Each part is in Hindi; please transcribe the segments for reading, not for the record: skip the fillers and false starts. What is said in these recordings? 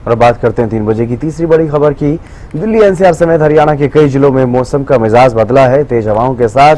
और बात करते हैं 3 बजे की तीसरी बड़ी खबर की। दिल्ली एनसीआर समेत हरियाणा के कई जिलों में मौसम का मिजाज बदला है। तेज हवाओं के साथ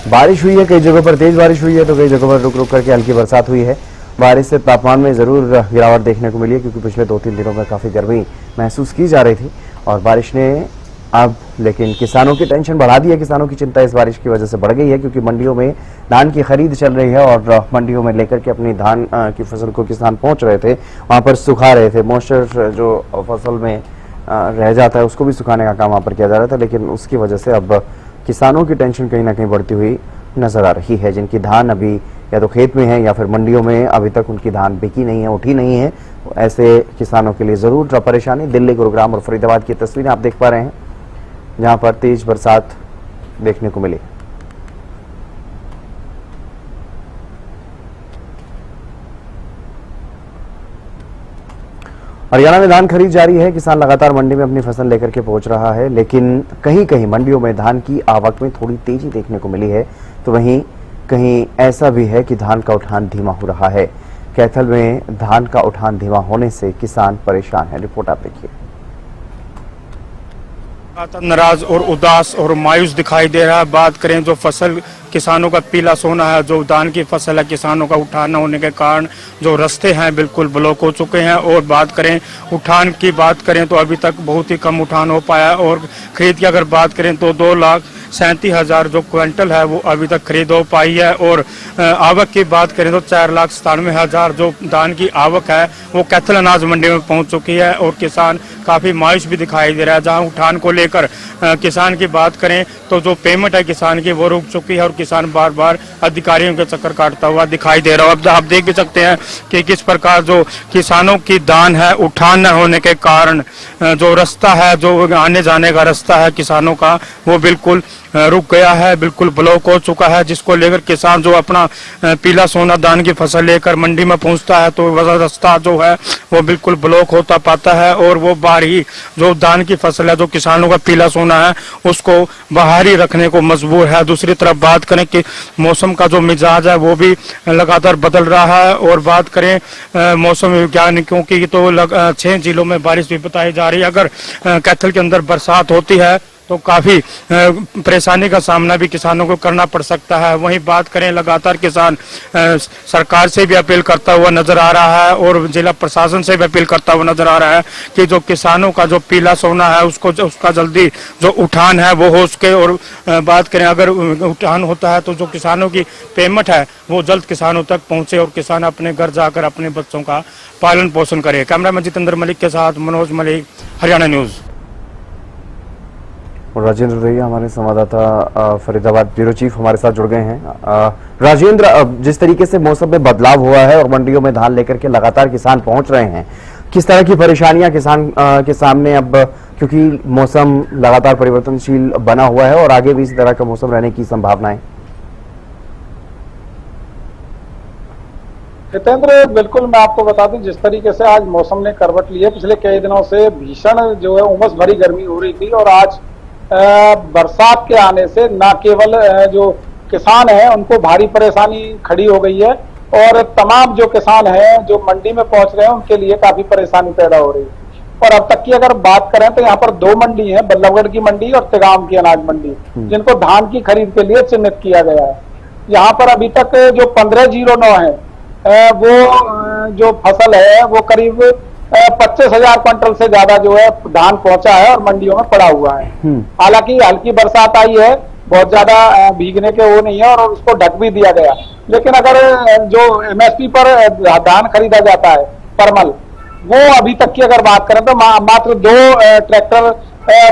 बारिश हुई है, कई जगहों पर तेज बारिश हुई है तो कई जगहों पर रुक रुक करके हल्की बरसात हुई है। बारिश से तापमान में जरूर गिरावट देखने को मिली है, क्योंकि पिछले 2-3 दिनों में काफी गर्मी महसूस की जा रही थी और बारिश ने अब लेकिन किसानों की टेंशन बढ़ा दी है। किसानों की चिंता इस बारिश की वजह से बढ़ गई है, क्योंकि मंडियों में धान की खरीद चल रही है और मंडियों में लेकर के अपनी धान की फसल को किसान पहुंच रहे थे, वहां पर सुखा रहे थे। मॉइस्चर जो फसल में रह जाता है उसको भी सुखाने का काम वहां पर किया जा रहा था, लेकिन उसकी वजह से अब किसानों की टेंशन कहीं ना कहीं बढ़ती हुई नजर आ रही है। जिनकी धान अभी या तो खेत में है या फिर मंडियों में अभी तक उनकी धान बिकी नहीं है, उठी नहीं है, ऐसे किसानों के लिए जरूर परेशानी। दिल्ली, गुरुग्राम और फरीदाबाद की तस्वीरें आप देख पा रहे हैं, जहां पर तेज बरसात देखने को मिली। हरियाणा में धान खरीद जारी है। किसान लगातार मंडी में अपनी फसल लेकर के पहुंच रहा है, लेकिन कहीं कहीं मंडियों में धान की आवक में थोड़ी तेजी देखने को मिली है, तो वहीं कहीं ऐसा भी है कि धान का उठान धीमा हो रहा है। कैथल में धान का उठान धीमा होने से किसान परेशान है। रिपोर्ट आप देखिए। नाराज और उदास और मायूस दिखाई दे रहा है। बात करें जो फसल किसानों का पीला सोना है, जो धान की फसल है, किसानों का उठान न होने के कारण जो रास्ते हैं बिल्कुल ब्लॉक हो चुके हैं। और बात करें उठान की बात करें तो अभी तक बहुत ही कम उठान हो पाया है। और खरीद की अगर बात करें तो 2,37,000 जो क्विंटल है वो अभी तक खरीद हो पाई है। और आवक की बात करें तो 4,97,000 जो धान की आवक है वो कैथल अनाज मंडी में पहुंच चुकी है। और किसान काफी मायूस भी दिखाई दे रहा है। जहां उठान को लेकर किसान की बात करें तो जो पेमेंट है किसान की वो रुक चुकी है और किसान बार बार अधिकारियों के चक्कर काटता हुआ दिखाई दे रहा है। अब आप देख भी सकते हैं कि किस प्रकार जो किसानों की धान है उठान न होने के कारण जो रास्ता है, जो आने जाने का रास्ता है किसानों का, वो बिल्कुल रुक गया है, बिल्कुल ब्लॉक हो चुका है। जिसको लेकर किसान जो अपना पीला सोना धान की फसल लेकर मंडी में पहुंचता है तो वह रास्ता जो है वो बिल्कुल ब्लॉक होता पाता है और वो बाहर ही जो धान की फसल है, जो किसानों का पीला सोना है, उसको बाहर ही रखने को मजबूर है। दूसरी तरफ बात करें कि मौसम का जो मिजाज है वो भी लगातार बदल रहा है। और बात करें मौसम वैज्ञानिकों की तो 6 जिलों में बारिश भी बताई जा रही है। अगर कैथल के अंदर बरसात होती है तो काफी परेशानी का सामना भी किसानों को करना पड़ सकता है। वहीं बात करें लगातार किसान सरकार से भी अपील करता हुआ नजर आ रहा है और जिला प्रशासन से भी अपील करता हुआ नजर आ रहा है कि जो किसानों का जो पीला सोना है उसका जल्दी जो उठान है वो हो सके। और बात करें अगर उठान होता है तो जो किसानों की पेमेंट है वो जल्द किसानों तक पहुंचे और किसान अपने घर जाकर अपने बच्चों का पालन पोषण करे। कैमरामैन जितेंद्र मलिक के साथ मनोज मलिक, हरियाणा न्यूज। और राजेंद्र रैया हमारे संवाददाता फरीदाबाद ब्यूरो चीफ हमारे साथ जुड़ गए हैं। राजेंद्र, जिस तरीके से मौसम में बदलाव हुआ है और मंडियों में धान लेकर के लगातार किसान पहुंच रहे हैं, किस तरह की परेशानियां किसान के सामने अब, क्योंकि मौसम लगातार परिवर्तनशील बना हुआ है और आगे भी इस तरह का मौसम रहने की संभावनाएं? जितेंद्र, बिल्कुल मैं आपको बता दूं, जिस तरीके से आज मौसम ने करवट ली है, पिछले कई दिनों से भीषण जो है उमस भरी गर्मी हो रही थी और आज बरसात के आने से न केवल जो किसान हैं उनको भारी परेशानी खड़ी हो गई है और तमाम जो किसान हैं जो मंडी में पहुंच रहे हैं उनके लिए काफी परेशानी पैदा हो रही है। और अब तक की अगर बात करें तो यहाँ पर 2 मंडी हैं, बल्लभगढ़ की मंडी और तिगाम की अनाज मंडी, जिनको धान की खरीद के लिए चिन्हित किया गया है। यहाँ पर अभी तक जो 1509 है वो जो फसल है वो करीब 25,000 क्विंटल से ज्यादा जो है धान पहुंचा है और मंडियों में पड़ा हुआ है। हालांकि हल्की बरसात आई है, बहुत ज्यादा भीगने के वो नहीं है और उसको ढक भी दिया गया। लेकिन अगर जो एमएसपी पर धान खरीदा जाता है परमल, वो अभी तक की अगर बात करें तो मात्र 2 ट्रैक्टर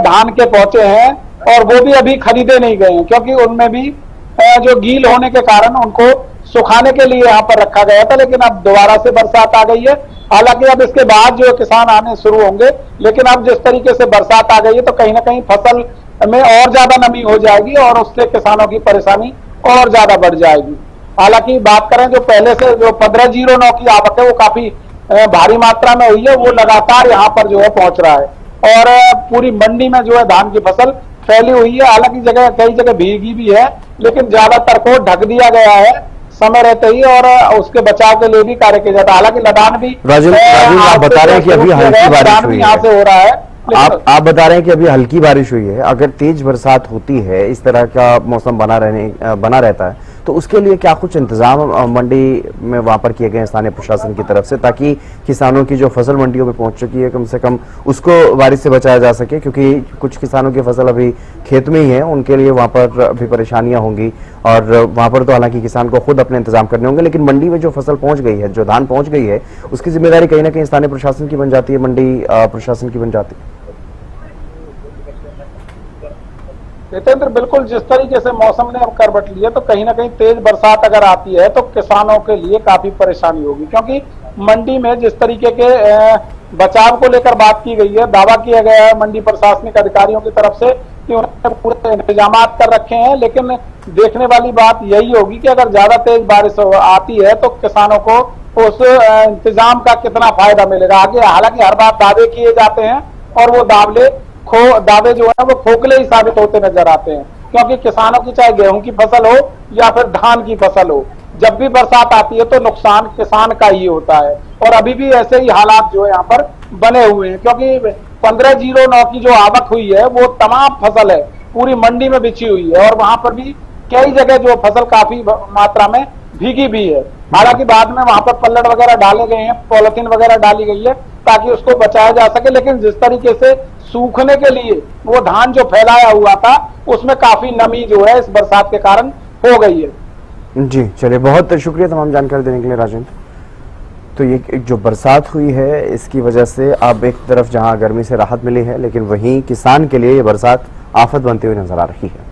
धान के पहुंचे हैं और वो भी अभी खरीदे नहीं गए हैं, क्योंकि उनमें भी जो गील होने के कारण उनको सुखाने के लिए यहाँ पर रखा गया था। लेकिन अब दोबारा से बरसात आ गई है। हालांकि अब इसके बाद जो किसान आने शुरू होंगे, लेकिन अब जिस तरीके से बरसात आ गई है तो कहीं ना कहीं फसल में और ज्यादा नमी हो जाएगी और उससे किसानों की परेशानी और ज्यादा बढ़ जाएगी। हालांकि बात करें जो पहले से जो 1509 की आवक है वो काफी भारी मात्रा में हुई है, वो लगातार यहाँ पर जो है पहुंच रहा है और पूरी मंडी में जो है धान की फसल फैली हुई है। हालांकि कई जगह भीगी भी है, लेकिन ज्यादातर को ढक दिया गया है। समय रहते ही और उसके बचाव के लिए भी कार्य किया जाता है। हालांकि लदान भी राजेंद्र, आप बता रहे हैं कि अभी हल्की बारिश हुई यहाँ है। से हो रहा है, आप बता रहे हैं कि अभी हल्की बारिश हुई है। अगर तेज बरसात होती है, इस तरह का मौसम बना रहता है, तो उसके लिए क्या कुछ इंतजाम मंडी में वहां पर किए गए स्थानीय प्रशासन की तरफ से, ताकि किसानों की जो फसल मंडियों में पहुंच चुकी है कम से कम उसको बारिश से बचाया जा सके? क्योंकि कुछ किसानों की फसल अभी खेत में ही है, उनके लिए वहां पर भी परेशानियां होंगी और वहां पर तो हालांकि किसान को खुद अपने इंतजाम करने होंगे, लेकिन मंडी में जो फसल पहुंच गई है, जो धान पहुंच गई है, उसकी जिम्मेदारी कहीं ना कहीं स्थानीय प्रशासन की बन जाती है, मंडी प्रशासन की बन जाती है। जितेंद्र, बिल्कुल जिस तरीके से मौसम ने अब करवट ली है, तो कहीं ना कहीं तेज बरसात अगर आती है तो किसानों के लिए काफी परेशानी होगी, क्योंकि मंडी में जिस तरीके के बचाव को लेकर बात की गई है, दावा किया गया है मंडी प्रशासनिक अधिकारियों की तरफ से कि उन्होंने पूरे इंतजाम कर रखे हैं, लेकिन देखने वाली बात यही होगी कि अगर ज्यादा तेज बारिश आती है तो किसानों को उस इंतजाम का कितना फायदा मिलेगा आगे। हालांकि हर बार दावे किए जाते हैं और वो दावे जो है वो खोखले ही साबित होते नजर आते हैं, क्योंकि किसानों की चाहे गेहूं की फसल हो या फिर धान की फसल हो, जब भी बरसात आती है तो नुकसान किसान का ही होता है। और अभी भी ऐसे ही हालात जो है यहाँ पर बने हुए हैं, क्योंकि 1509 की जो आवक हुई है वो तमाम फसल है पूरी मंडी में बिछी हुई है और वहां पर भी कई जगह जो फसल काफी मात्रा में भीगी भी है। हालांकि बाद में वहां पर पल्लड़ वगैरह डाले गए हैं, पॉलिथीन वगैरह डाली गई है ताकि उसको बचाया जा सके, लेकिन जिस तरीके से सूखने के लिए वो धान जो फैलाया हुआ था उसमें काफी नमी जो है इस बरसात के कारण हो गई है। जी चलिए, बहुत शुक्रिया तमाम जानकारी देने के लिए राजेंद्र। तो ये जो बरसात हुई है इसकी वजह से अब एक तरफ जहां गर्मी से राहत मिली है, लेकिन वहीं किसान के लिए ये बरसात आफत बनती हुई नजर आ रही है।